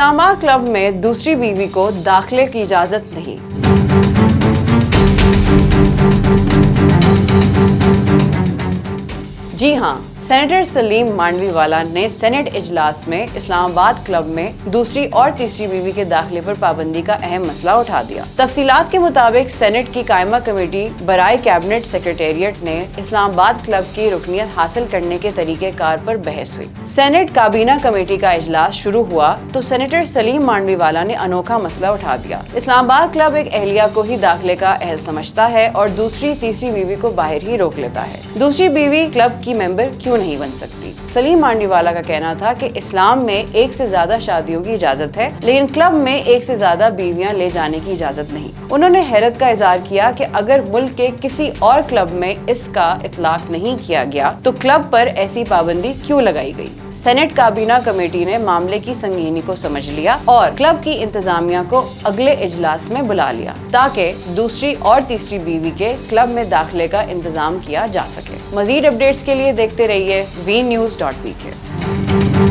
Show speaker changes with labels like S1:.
S1: اسلام آباد کلب میں دوسری بیوی کو داخلے کی اجازت نہیں۔ جی ہاں، سینیٹر سلیم مانڈوی والا نے سینٹ اجلاس میں اسلام آباد کلب میں دوسری اور تیسری بیوی کے داخلے پر پابندی کا اہم مسئلہ اٹھا دیا۔ تفصیلات کے مطابق سینٹ کی قائمہ کمیٹی برائے کیبنٹ سیکریٹریٹ نے اسلام آباد کلب کی رکنیت حاصل کرنے کے طریقہ کار پر بحث ہوئی۔ سینٹ کابینہ کمیٹی کا اجلاس شروع ہوا تو سینیٹر سلیم مانڈوی والا نے انوکھا مسئلہ اٹھا دیا۔ اسلام آباد کلب ایک اہلیہ کو ہی داخلے کا اہل سمجھتا ہے اور دوسری تیسری بیوی کو باہر ہی روک لیتا ہے۔ دوسری بیوی کلب کی ممبر کیوں نہیں بن سکتی؟ سلیم مانڈوی والا کا کہنا تھا کہ اسلام میں ایک سے زیادہ شادیوں کی اجازت ہے، لیکن کلب میں ایک سے زیادہ بیویاں لے جانے کی اجازت نہیں۔ انہوں نے حیرت کا اظہار کیا کہ اگر ملک کے کسی اور کلب میں اس کا اطلاق نہیں کیا گیا تو کلب پر ایسی پابندی کیوں لگائی گئی۔ سینٹ کابینہ کمیٹی نے معاملے کی سنگینی کو سمجھ لیا اور کلب کی انتظامیہ کو اگلے اجلاس میں بلا لیا تاکہ دوسری اور تیسری بیوی کے کلب میں داخلے کا انتظام کیا جا سکے۔ مزید اپڈیٹس کے لیے دیکھتے رہیے vnews.pk۔